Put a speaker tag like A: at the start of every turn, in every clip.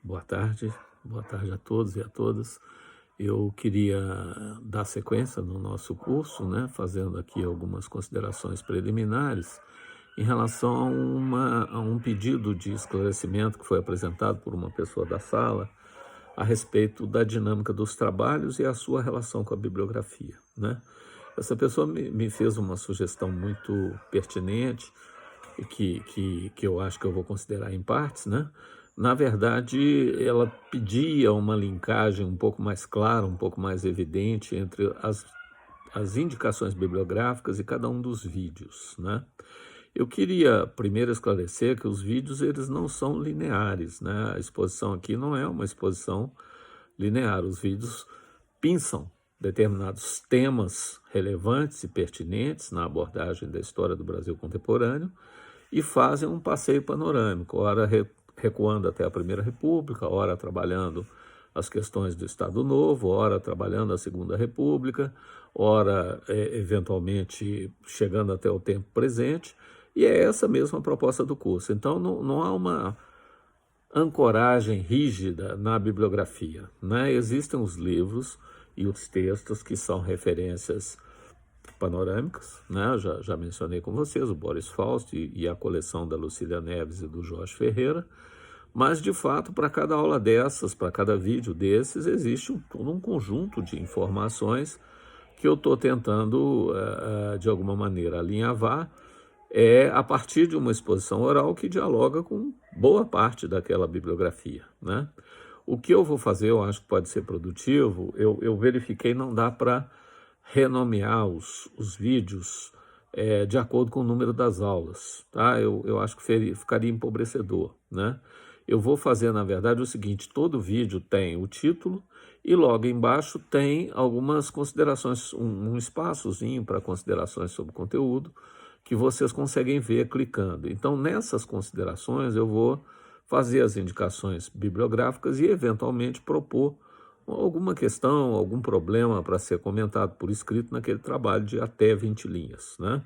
A: boa tarde a todos e a todas. Eu queria dar sequência no nosso curso, né, fazendo aqui algumas considerações preliminares em relação a um pedido de esclarecimento que foi apresentado por uma pessoa da sala a respeito da dinâmica dos trabalhos e a sua relação com a bibliografia, né? Essa pessoa me fez uma sugestão muito pertinente e que eu acho que eu vou considerar em partes, né? Na verdade, ela pedia uma linkagem um pouco mais clara, um pouco mais evidente entre as indicações bibliográficas e cada um dos vídeos, né? Eu queria primeiro esclarecer que os vídeos eles não são lineares, né? A exposição aqui não é uma exposição linear. Os vídeos pinçam determinados temas relevantes e pertinentes na abordagem da história do Brasil contemporâneo e fazem um passeio panorâmico, ora recuando até a Primeira República, ora trabalhando as questões do Estado Novo, ora trabalhando a Segunda República, ora eventualmente chegando até o tempo presente, e é essa mesma proposta do curso. Então não há uma ancoragem rígida na bibliografia, né? Existem os livros e os textos que são referências panorâmicas, né? Já mencionei com vocês o Boris Faust e a coleção da Lucília Neves e do Jorge Ferreira, mas de fato para cada aula dessas, para cada vídeo desses, existe todo um conjunto de informações que eu estou tentando de alguma maneira alinhavar a partir de uma exposição oral que dialoga com boa parte daquela bibliografia, né? O que eu vou fazer, eu acho que pode ser produtivo, eu verifiquei, não dá para renomear os vídeos de acordo com o número das aulas, tá? Eu acho que ficaria empobrecedor, né? Eu vou fazer, na verdade, o seguinte: todo vídeo tem o título e logo embaixo tem algumas considerações, um espaçozinho para considerações sobre o conteúdo, que vocês conseguem ver clicando. Então, nessas considerações, eu vou fazer as indicações bibliográficas e, eventualmente, propor alguma questão, algum problema para ser comentado por escrito naquele trabalho de até 20 linhas, né?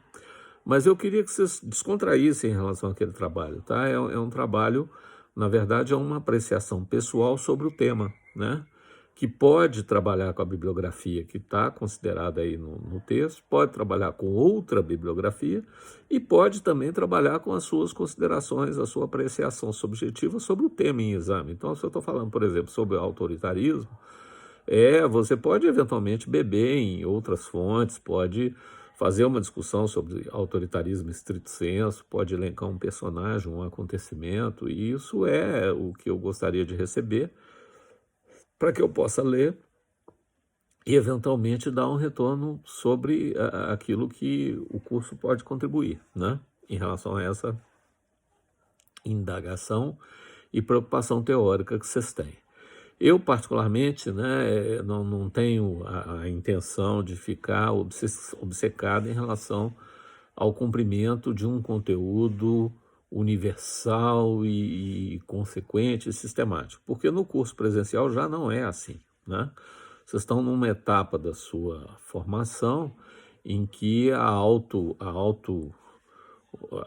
A: Mas eu queria que vocês descontraíssem em relação àquele trabalho, tá? É um trabalho, na verdade, é uma apreciação pessoal sobre o tema, né? Que pode trabalhar com a bibliografia que está considerada aí no texto, pode trabalhar com outra bibliografia e pode também trabalhar com as suas considerações, a sua apreciação subjetiva sobre o tema em exame. Então, se eu estou falando, por exemplo, sobre o autoritarismo, você pode eventualmente beber em outras fontes, pode fazer uma discussão sobre autoritarismo estrito sensu, pode elencar um personagem, um acontecimento, e isso é o que eu gostaria de receber para que eu possa ler e eventualmente dar um retorno sobre aquilo que o curso pode contribuir, né? Em relação a essa indagação e preocupação teórica que vocês têm. Eu, particularmente, né, não tenho a intenção de ficar obcecado em relação ao cumprimento de um conteúdo universal e consequente e sistemático, porque no curso presencial já não é assim, né? Vocês estão numa etapa da sua formação em que a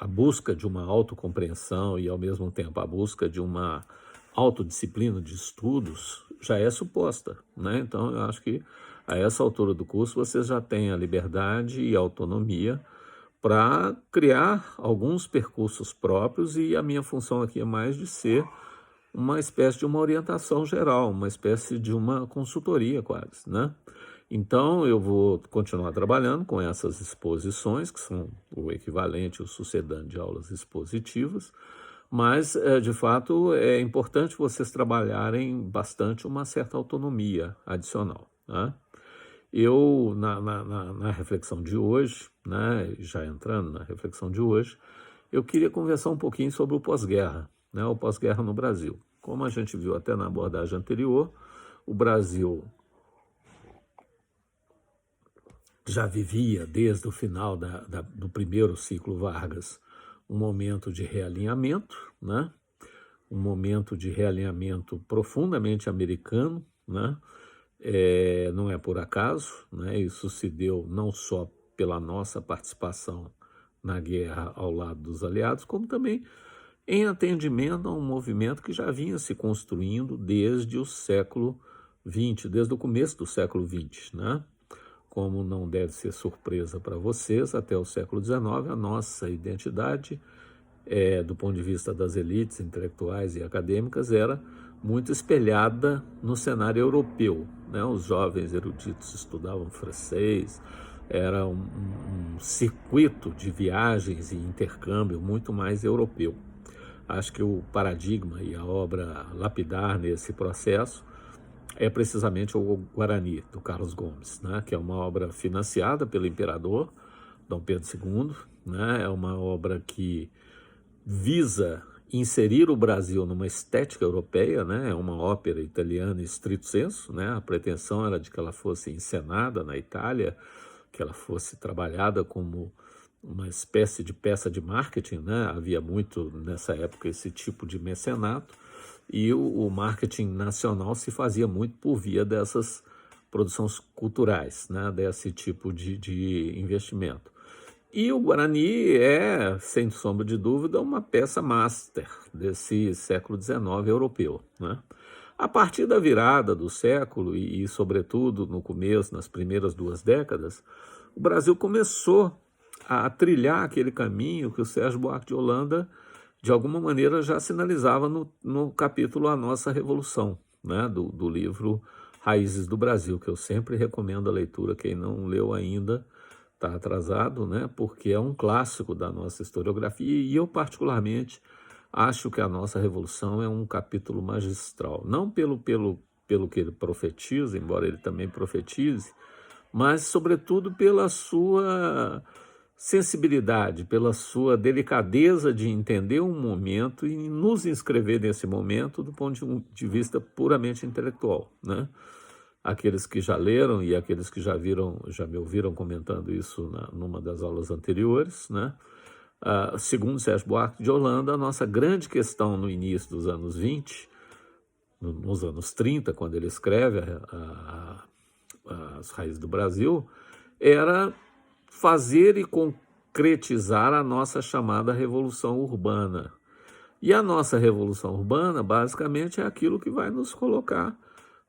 A: busca de uma autocompreensão e, ao mesmo tempo, a busca de uma autodisciplina de estudos já é suposta, né? Então, eu acho que a essa altura do curso vocês já têm a liberdade e a autonomia para criar alguns percursos próprios, e a minha função aqui é mais de ser uma espécie de uma orientação geral, uma espécie de uma consultoria quase, né? Então, eu vou continuar trabalhando com essas exposições, que são o equivalente, o sucedâneo de aulas expositivas, mas, de fato, é importante vocês trabalharem bastante uma certa autonomia adicional, né? Eu, na reflexão de hoje, né, já entrando na reflexão de hoje, eu queria conversar um pouquinho sobre o pós-guerra, né, o pós-guerra no Brasil. Como a gente viu até na abordagem anterior, o Brasil já vivia, desde o final do primeiro ciclo Vargas, um momento de realinhamento, né? Um momento de realinhamento profundamente americano, né? Não é por acaso, né? Isso se deu não só pela nossa participação na guerra ao lado dos aliados, como também em atendimento a um movimento que já vinha se construindo desde o século XX, desde o começo do século XX, né? Como não deve ser surpresa para vocês, até o século XIX, a nossa identidade, do ponto de vista das elites intelectuais e acadêmicas, era muito espelhada no cenário europeu, né? Os jovens eruditos estudavam francês, era um circuito de viagens e intercâmbio muito mais europeu. Acho que o paradigma e a obra lapidar nesse processo é precisamente o Guarani, do Carlos Gomes, né? Que é uma obra financiada pelo imperador Dom Pedro II, né? É uma obra que visa inserir o Brasil numa estética europeia, né? É uma ópera italiana em strito sensu, né? A pretensão era de que ela fosse encenada na Itália, que ela fosse trabalhada como uma espécie de peça de marketing, né? Havia muito nessa época esse tipo de mecenato, e o marketing nacional se fazia muito por via dessas produções culturais, né? Desse tipo de investimento. E o Guarani é, sem sombra de dúvida, uma peça master desse século XIX europeu, né? A partir da virada do século e, sobretudo, no começo, nas primeiras 2 décadas, o Brasil começou a trilhar aquele caminho que o Sérgio Buarque de Holanda, de alguma maneira, já sinalizava no capítulo A Nossa Revolução, né? do livro Raízes do Brasil, que eu sempre recomendo a leitura. Quem não leu ainda está atrasado, né? Porque é um clássico da nossa historiografia, e eu, particularmente, acho que A Nossa Revolução é um capítulo magistral, não pelo que ele profetiza, embora ele também profetize, mas, sobretudo, pela sua sensibilidade, pela sua delicadeza de entender um momento e nos inscrever nesse momento do ponto de vista puramente intelectual, né? Aqueles que já leram e aqueles que já me ouviram comentando isso numa das aulas anteriores, né? Segundo Sérgio Buarque de Holanda, a nossa grande questão no início dos anos 20, nos anos 30, quando ele escreve As Raízes do Brasil, era fazer e concretizar a nossa chamada Revolução Urbana. E a nossa Revolução Urbana, basicamente, é aquilo que vai nos colocar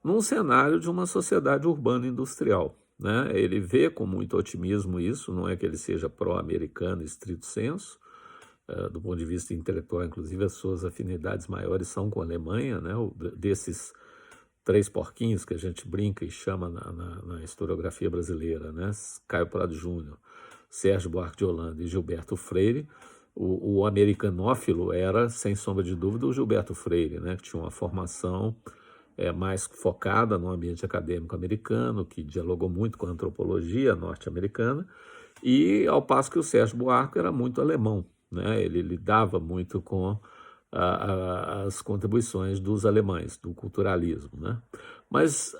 A: num cenário de uma sociedade urbana industrial, né? Ele vê com muito otimismo isso, não é que ele seja pró-americano estrito sensu, do ponto de vista intelectual, inclusive as suas afinidades maiores são com a Alemanha, né? Desses 3 porquinhos que a gente brinca e chama na historiografia brasileira, né? Caio Prado Júnior, Sérgio Buarque de Holanda e Gilberto Freire. O americanófilo era, sem sombra de dúvida, o Gilberto Freire, né? Que tinha uma formação mais focada no ambiente acadêmico americano, que dialogou muito com a antropologia norte-americana, e ao passo que o Sérgio Buarque era muito alemão, né? Ele lidava muito com as contribuições dos alemães, do culturalismo, né? Mas,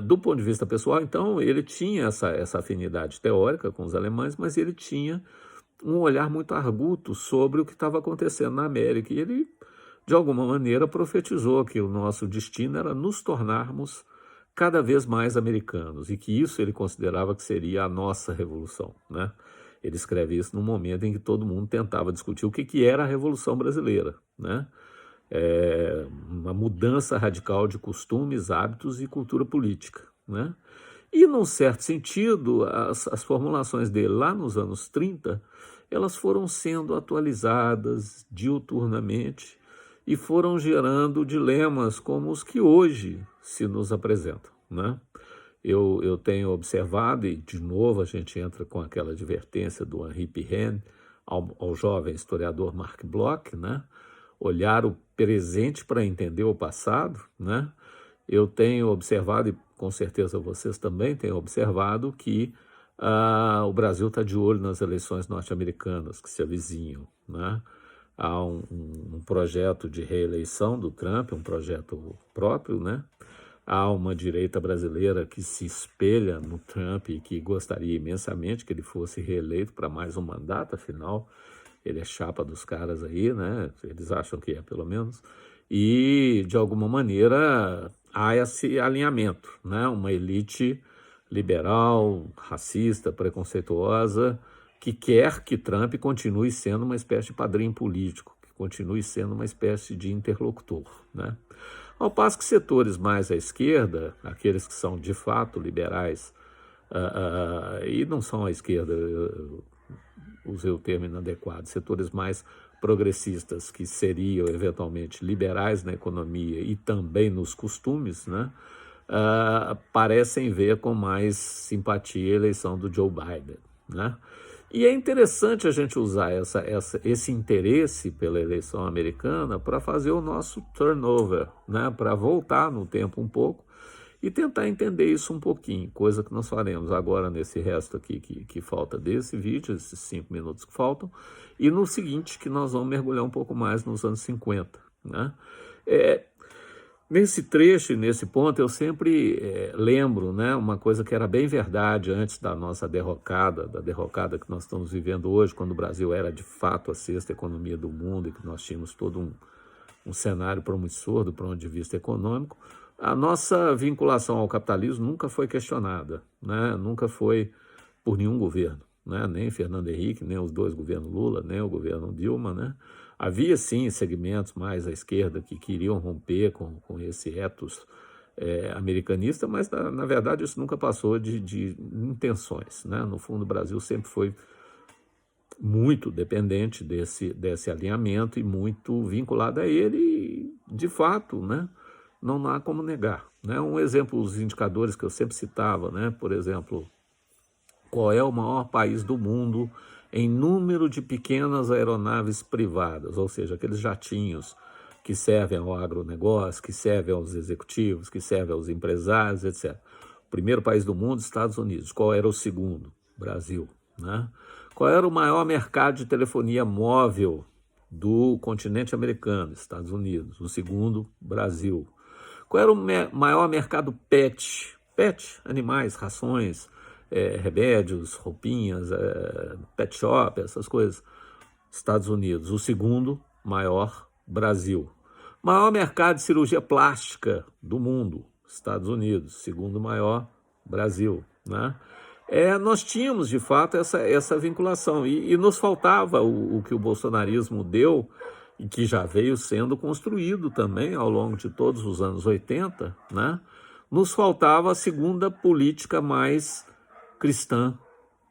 A: do ponto de vista pessoal, então, ele tinha essa afinidade teórica com os alemães, mas ele tinha um olhar muito arguto sobre o que estava acontecendo na América, e ele, de alguma maneira, profetizou que o nosso destino era nos tornarmos cada vez mais americanos, e que isso ele considerava que seria a nossa revolução, né? Ele escreve isso num momento em que todo mundo tentava discutir o que era a Revolução Brasileira, né? Uma mudança radical de costumes, hábitos e cultura política, né? E, num certo sentido, as formulações dele lá nos anos 30, elas foram sendo atualizadas diuturnamente e foram gerando dilemas como os que hoje se nos apresentam, né? Eu tenho observado, e de novo a gente entra com aquela advertência do Henri Pirenne ao jovem historiador Marc Bloch, né? Olhar o presente para entender o passado, né? Eu tenho observado, e com certeza vocês também têm observado, que o Brasil está de olho nas eleições norte-americanas que se avizinham, né? Há um projeto de reeleição do Trump, um projeto próprio, né? Há uma direita brasileira que se espelha no Trump e que gostaria imensamente que ele fosse reeleito para mais um mandato, afinal, ele é chapa dos caras aí, né? Eles acham que é, pelo menos. E, de alguma maneira, há esse alinhamento, né? Uma elite liberal, racista, preconceituosa, que quer que Trump continue sendo uma espécie de padrinho político, que continue sendo uma espécie de interlocutor, né? Ao passo que setores mais à esquerda, aqueles que são de fato liberais, e não são à esquerda, usei o termo inadequado, setores mais progressistas, que seriam eventualmente liberais na economia e também nos costumes, né, parecem ver com mais simpatia a eleição do Joe Biden, né? E é interessante a gente usar esse interesse pela eleição americana para fazer o nosso turnover, né, para voltar no tempo um pouco e tentar entender isso um pouquinho, coisa que nós faremos agora nesse resto aqui que falta desse vídeo, esses 5 minutos que faltam, e no seguinte, que nós vamos mergulhar um pouco mais nos anos 50, né? Nesse trecho e nesse ponto, eu sempre lembro, né, uma coisa que era bem verdade antes da nossa derrocada, da derrocada que nós estamos vivendo hoje, quando o Brasil era de fato a 6ª economia do mundo e que nós tínhamos todo um cenário promissor do ponto de vista econômico. A nossa vinculação ao capitalismo nunca foi questionada, né? Nunca foi por nenhum governo, né? Nem Fernando Henrique, nem os 2 governos Lula, nem o governo Dilma, né? Havia, sim, segmentos mais à esquerda que queriam romper com esse ethos americanista, mas, na verdade, isso nunca passou de intenções, né? No fundo, o Brasil sempre foi muito dependente desse alinhamento e muito vinculado a ele e, de fato, né, não há como negar, né? Um exemplo, os indicadores que eu sempre citava, né? Por exemplo, qual é o maior país do mundo em número de pequenas aeronaves privadas, ou seja, aqueles jatinhos que servem ao agronegócio, que servem aos executivos, que servem aos empresários, etc. O primeiro país do mundo, Estados Unidos. Qual era o segundo? Brasil, né? Qual era o maior mercado de telefonia móvel do continente americano? Estados Unidos. O segundo, Brasil. Qual era o maior mercado pet? Pet, animais, rações, remédios, roupinhas, pet shop, essas coisas. Estados Unidos. O segundo maior, Brasil. Maior mercado de cirurgia plástica do mundo, Estados Unidos. Segundo maior, Brasil, né? Nós tínhamos, de fato, essa vinculação e nos faltava o que o bolsonarismo deu e que já veio sendo construído também ao longo de todos os anos 80, né? Nos faltava a segunda política mais cristã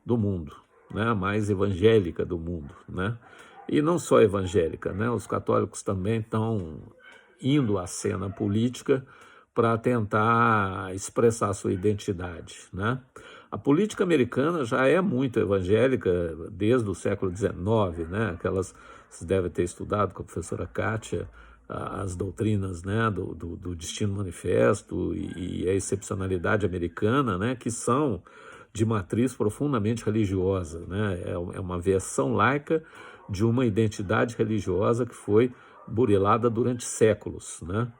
A: do mundo, né? Mais evangélica do mundo, né? E não só evangélica, né? Os católicos também estão indo à cena política para tentar expressar sua identidade, né? A política americana já é muito evangélica desde o século XIX, né? Vocês devem ter estudado com a professora Kátia as doutrinas, né, do Destino Manifesto e a excepcionalidade americana, né, que são de matriz profundamente religiosa, né? É uma versão laica de uma identidade religiosa que foi burilada durante séculos, né?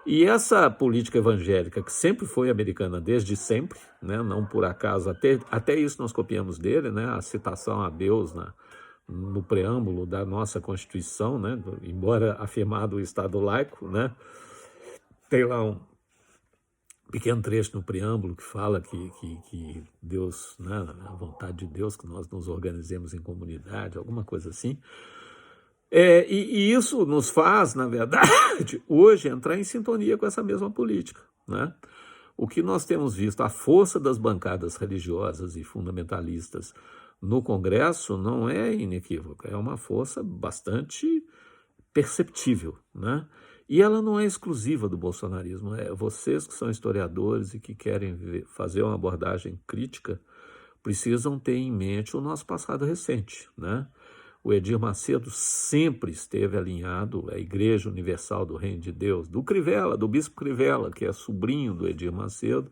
A: E essa política evangélica, que sempre foi americana desde sempre, né? Não por acaso, até isso nós copiamos dele, né? A citação a Deus no preâmbulo da nossa Constituição, né? Embora afirmado o Estado laico, né? Tem lá um pequeno trecho no preâmbulo que fala que Deus, né? A vontade de Deus, que nós nos organizemos em comunidade, alguma coisa assim. E isso nos faz, na verdade, hoje entrar em sintonia com essa mesma política, né? O que nós temos visto, a força das bancadas religiosas e fundamentalistas no Congresso não é inequívoca, é uma força bastante perceptível, né? E ela não é exclusiva do bolsonarismo. Vocês que são historiadores e que querem fazer uma abordagem crítica precisam ter em mente o nosso passado recente, né? O Edir Macedo sempre esteve alinhado à Igreja Universal do Reino de Deus, do Crivella, do Bispo Crivella, que é sobrinho do Edir Macedo.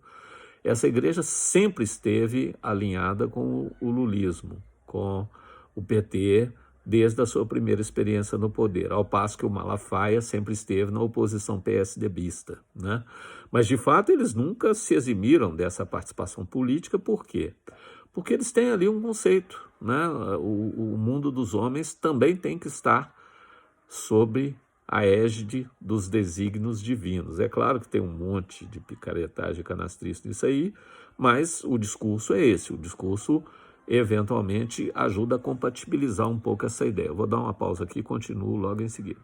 A: Essa igreja sempre esteve alinhada com o lulismo, com o PT, desde a sua primeira experiência no poder, ao passo que o Malafaia sempre esteve na oposição PSDBista, né? Mas, de fato, eles nunca se eximiram dessa participação política. Por quê? Porque eles têm ali um conceito, né? O mundo dos homens também tem que estar sob a égide dos desígnios divinos. É claro que tem um monte de picaretagem canastrista nisso aí, mas o discurso é esse, o discurso eventualmente ajuda a compatibilizar um pouco essa ideia. Eu vou dar uma pausa aqui e continuo logo em seguida.